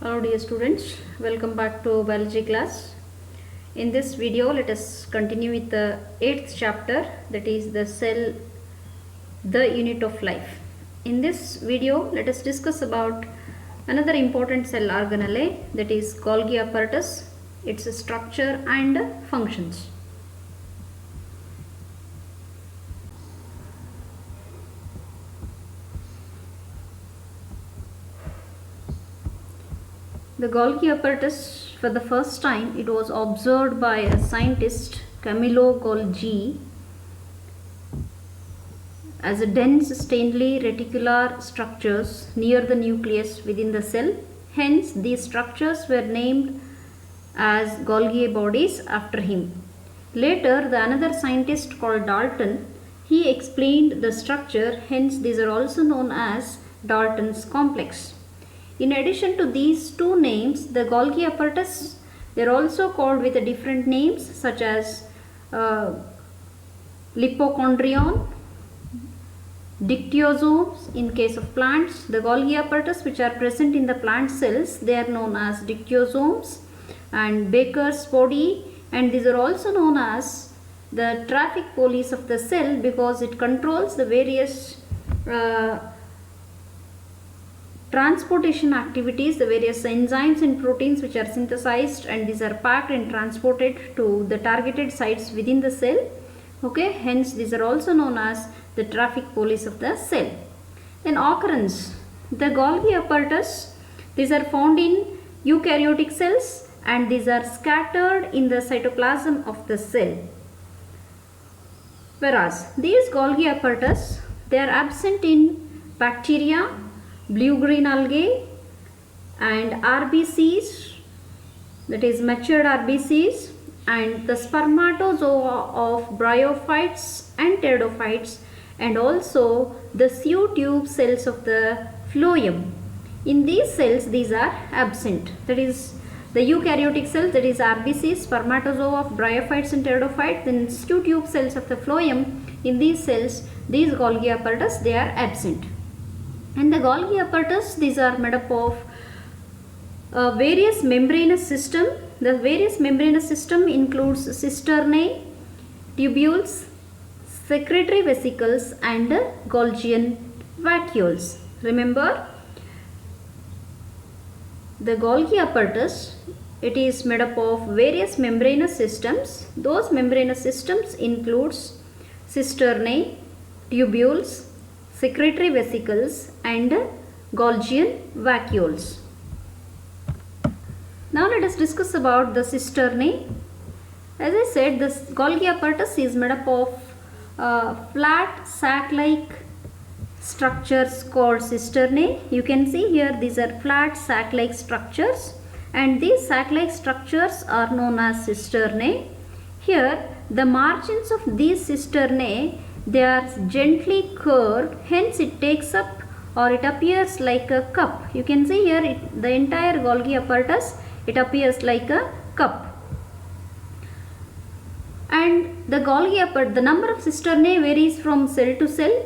Hello dear students, welcome back to biology class. In this video let us continue with the 8th chapter, that is the cell, the unit of life. In this video let us discuss about another important cell organelle, that is Golgi apparatus, its structure and functions. The Golgi apparatus, for the first time, it was observed by a scientist, Camillo Golgi, as a dense stainly reticular structures near the nucleus within the cell. Hence, these structures were named as Golgi bodies after him. Later, the another scientist called Dalton, he explained the structure. Hence, these are also known as Dalton's complex. In addition to these two names, the Golgi apparatus, they are also called with different names such as lipochondrion, dictyosomes in case of plants. The Golgi apparatus which are present in the plant cells, they are known as dictyosomes, and Baker's body, and these are also known as the traffic police of the cell because it controls the various transportation activities, the various enzymes and proteins which are synthesized, and these are packed and transported to the targeted sites within the cell. Okay, hence these are also known as the traffic police of the cell. Then occurrence, the Golgi apparatus, these are found in eukaryotic cells and these are scattered in the cytoplasm of the cell. Whereas these Golgi apparatus, they are absent in bacteria, blue-green algae and RBCs, that is matured RBCs, and the spermatozoa of bryophytes and pteridophytes, and also the sieve tube cells of the phloem. In these cells, these are absent. That is the eukaryotic cells, that is RBCs, spermatozoa of bryophytes and pteridophytes, then sieve tube cells of the phloem. In these cells, these Golgi apparatus, they are absent. And the Golgi apparatus, these are made up of various membranous system. The various membranous system includes cisternae, tubules, secretory vesicles and Golgian vacuoles. Remember, the Golgi apparatus, it is made up of various membranous systems. Those membranous systems includes cisternae, tubules, secretory vesicles and Golgian vacuoles. Now let us discuss about the cisternae. As I said, the Golgi apparatus is made up of flat sac-like structures called cisternae. You can see here these are flat sac-like structures, and these sac-like structures are known as cisternae. Here the margins of these cisternae, they are gently curved, hence it takes up or it appears like a cup. You can see here the entire Golgi apparatus, it appears like a cup. And the Golgi apparatus, the number of cisternae varies from cell to cell.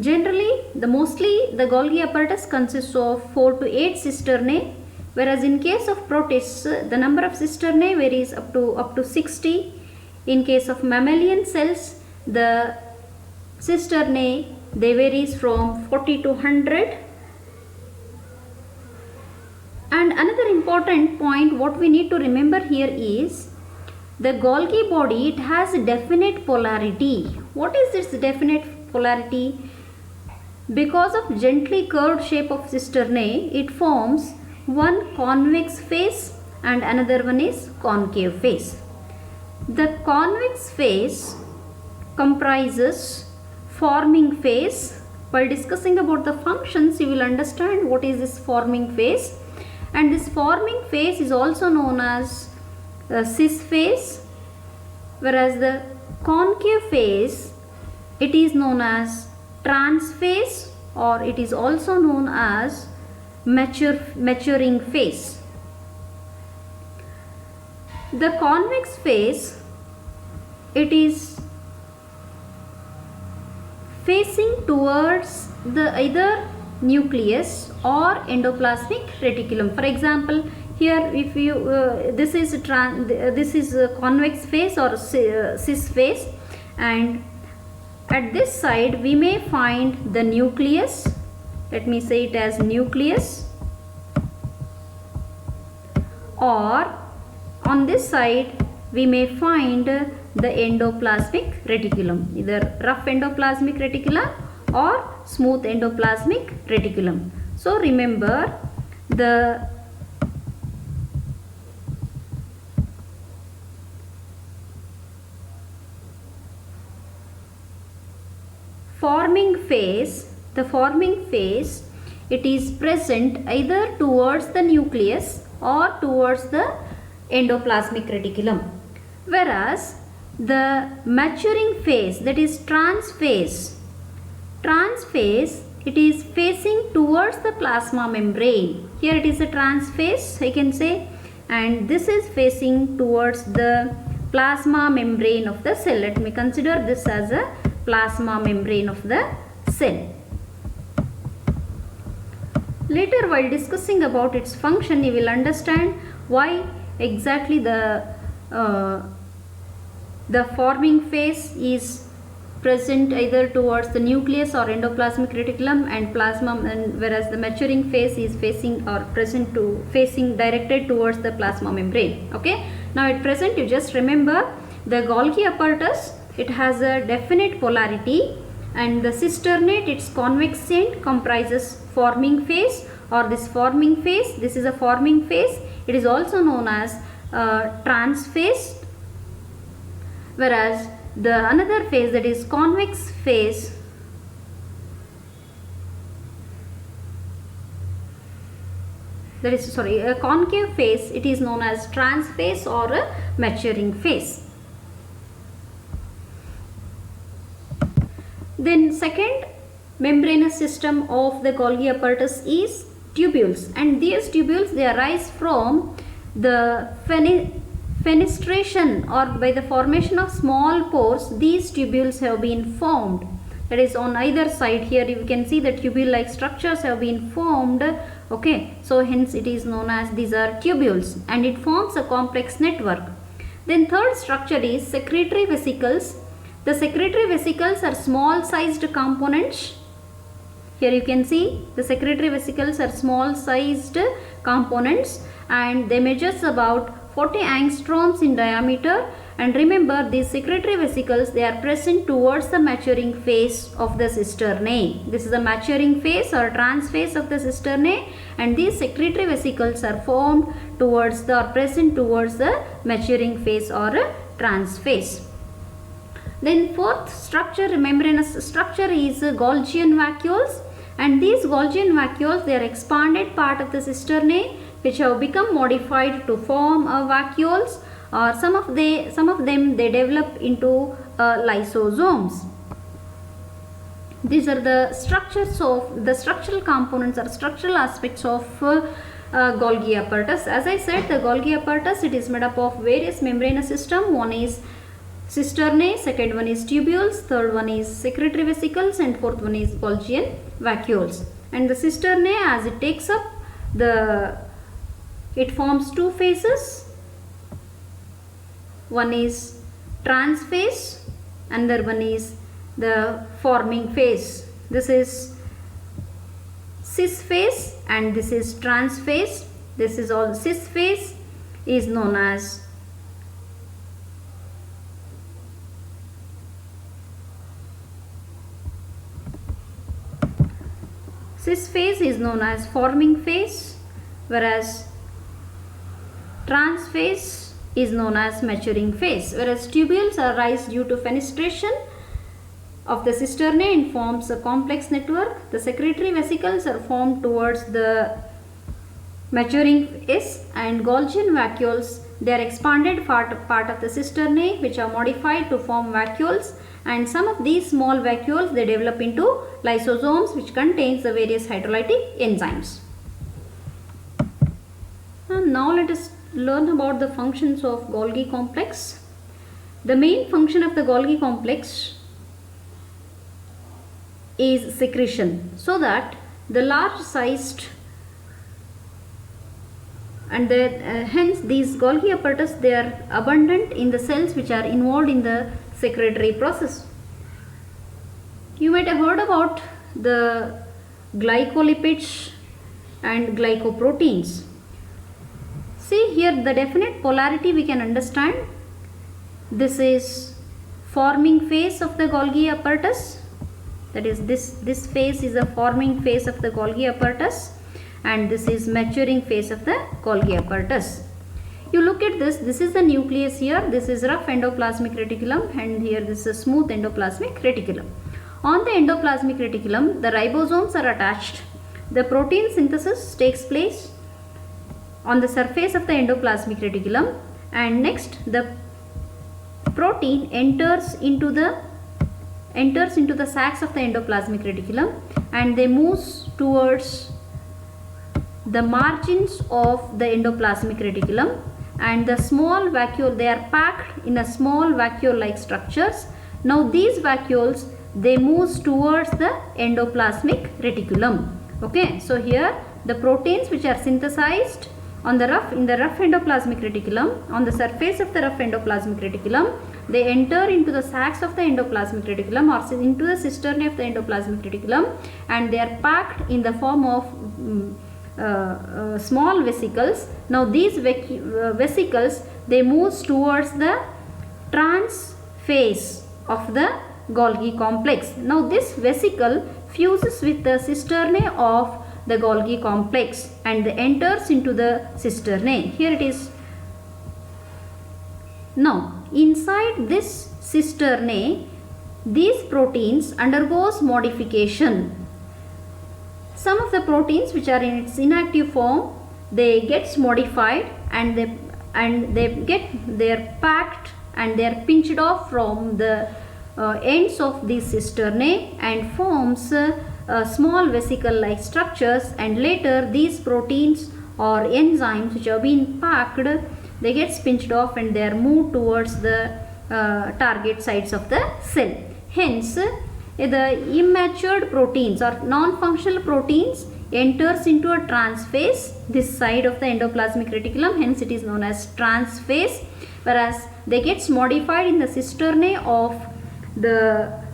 Generally, mostly the Golgi apparatus consists of 4 to 8 cisternae, whereas in case of protists, the number of cisternae varies up to 60. In case of mammalian cells, the cisternae, they varies from 40 to 100. And another important point what we need to remember here is the Golgi body, it has a definite polarity. What is this definite polarity? Because of gently curved shape of cisternae, it forms one convex face and another one is concave face. The convex face comprises forming phase. While discussing about the functions, you will understand what is this forming phase, and this forming phase is also known as cis phase, whereas the concave phase, it is known as trans phase, or it is also known as maturing phase. The convex phase, it is facing towards the either nucleus or endoplasmic reticulum. For example, here if you this is a convex phase or cis phase, and at this side we may find the nucleus. Let me say it as nucleus, or on this side we may find the endoplasmic reticulum, either rough endoplasmic reticulum or smooth endoplasmic reticulum. So remember, the forming phase, it is present either towards the nucleus or towards the endoplasmic reticulum, whereas the maturing phase, that is trans phase, it is facing towards the plasma membrane. Here it is a trans phase, I can say, and this is facing towards the plasma membrane of the cell. Let me consider this as a plasma membrane of the cell. Later, while discussing about its function, you will understand why exactly the forming phase is present either towards the nucleus or endoplasmic reticulum and plasma, and whereas the maturing phase is facing or facing directed towards the plasma membrane. Okay. Now at present, you just remember the Golgi apparatus. It has a definite polarity, and the cisternate, its convex end, comprises forming phase or this forming phase. This is a forming phase. It is also known as trans phase, whereas the another phase, that is convex phase, a concave phase, it is known as trans phase or a maturing phase. Then second membranous system of the Golgi apparatus is tubules, and these tubules, they arise from the fenestration or by the formation of small pores. These tubules have been formed, that is on either side. Here you can see the tubule like structures have been formed. Okay, so hence it is known as these are tubules, and it forms a complex network. Then third structure is secretory vesicles. The secretory vesicles are small sized components. Here you can see the secretory vesicles are small sized components, and they measures about 40 angstroms in diameter. And remember, these secretory vesicles, they are present towards the maturing phase of the cisternae. This is the maturing phase or trans phase of the cisternae, and these secretory vesicles are formed towards the or present towards the maturing phase or trans phase. Then fourth structure, membranous structure, is Golgian vacuoles, and these Golgian vacuoles, they are expanded part of the cisternae which have become modified to form vacuoles, or some of them they develop into lysosomes. These are the structures of the structural components or structural aspects of Golgi apparatus. As I said, the Golgi apparatus, it is made up of various membranous system. One is cisternae, second one is tubules, third one is secretory vesicles, and fourth one is Golgian vacuoles. And the cisternae, as it takes up it forms two phases. One is trans phase, another one is the forming phase. This is cis phase and this is trans phase. This is all cis phase is known as forming phase, whereas trans phase is known as maturing phase. Whereas tubules arise due to fenestration of the cisternae and forms a complex network. The secretory vesicles are formed towards the maturing phase, and Golgian vacuoles, they are expanded part of the cisternae which are modified to form vacuoles, and some of these small vacuoles, they develop into lysosomes which contains the various hydrolytic enzymes. And now let us learn about the functions of Golgi complex. The main function of the Golgi complex is secretion, so that the large sized, and hence these Golgi apparatus, they are abundant in the cells which are involved in the secretory process. You might have heard about the glycolipids and glycoproteins. See here the definite polarity we can understand. This is forming phase of the Golgi apparatus, that is this phase is a forming phase of the Golgi apparatus, and this is maturing phase of the Golgi apparatus. You look at this is the nucleus here, this is rough endoplasmic reticulum, and here this is a smooth endoplasmic reticulum. On the endoplasmic reticulum, the ribosomes are attached. The protein synthesis takes place on the surface of the endoplasmic reticulum, and next the protein enters into the sacs of the endoplasmic reticulum, and they move towards the margins of the endoplasmic reticulum, and the small vacuole, they are packed in a small vacuole like structures. Now these vacuoles, they move towards the endoplasmic reticulum. Okay, so here the proteins which are synthesized in the rough endoplasmic reticulum, on the surface of the rough endoplasmic reticulum, they enter into the sacs of the endoplasmic reticulum or into the cisternae of the endoplasmic reticulum, and they are packed in the form of small vesicles. Now these vesicles, they move towards the trans phase of the Golgi complex. Now this vesicle fuses with the cisternae of the Golgi complex and enters into the cisternae. Here it is. Now inside this cisternae, these proteins undergoes modification. Some of the proteins which are in its inactive form, they gets modified, and they are packed and they are pinched off from the ends of these cisternae and forms small vesicle like structures, and later these proteins or enzymes which have been packed, they get pinched off and they are moved towards the target sites of the cell. Hence the immatured proteins or non-functional proteins enters into a transphase, this side of the endoplasmic reticulum, hence it is known as transphase, whereas they gets modified in the cisternae of the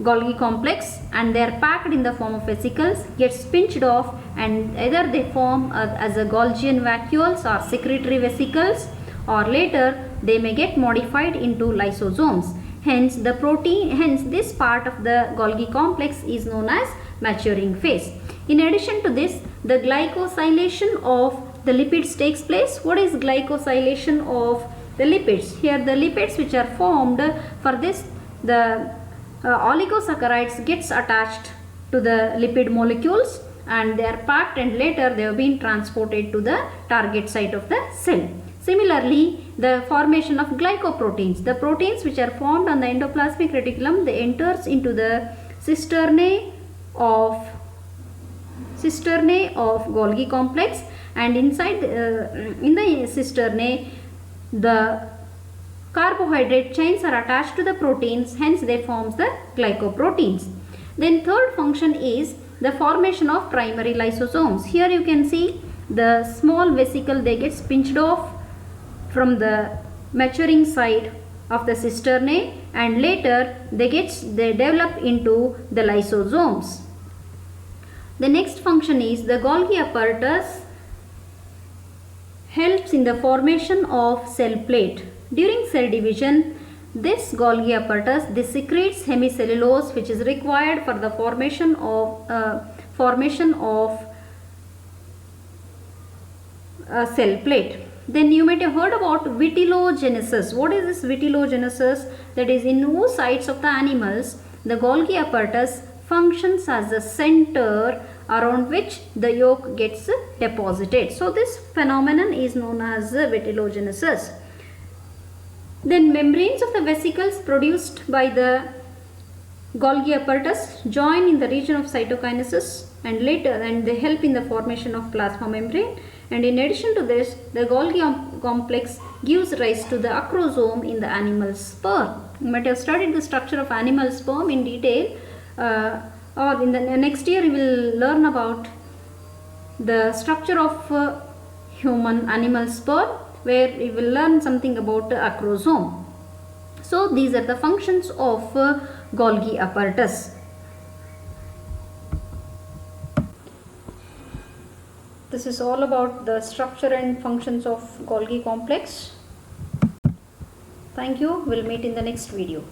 Golgi complex and they are packed in the form of vesicles, gets pinched off, and either they form as a Golgian vacuoles or secretory vesicles, or later they may get modified into lysosomes. Hence this part of the Golgi complex is known as maturing phase. In addition to this, the glycosylation of the lipids takes place. What is glycosylation of the lipids? Here the lipids which are formed, for this the oligosaccharides gets attached to the lipid molecules and they are packed, and later they have been transported to the target site of the cell. Similarly, the formation of glycoproteins, the proteins which are formed on the endoplasmic reticulum, they enters into the cisternae of Golgi complex, and inside in the cisternae the carbohydrate chains are attached to the proteins, hence they forms the glycoproteins. Then third function is the formation of primary lysosomes. Here you can see the small vesicle, they get pinched off from the maturing side of the cisternae, and later they develop into the lysosomes. The next function is the Golgi apparatus helps in the formation of cell plate. During cell division, this Golgi apparatus, this secretes hemicellulose which is required for the formation of a cell plate. Then you might have heard about vitellogenesis. What is this vitellogenesis? That is, in oocytes of the animals, the Golgi apparatus functions as a center around which the yolk gets deposited. So this phenomenon is known as vitellogenesis. Then membranes of the vesicles produced by the Golgi apparatus join in the region of cytokinesis, and they help in the formation of plasma membrane. And in addition to this, the Golgi complex gives rise to the acrosome in the animal sperm. You might have studied the structure of animal sperm in detail or in the next year we will learn about the structure of human animal sperm, where we will learn something about acrosome. So these are the functions of Golgi apparatus. This is all about the structure and functions of Golgi complex. Thank you. We'll meet in the next video.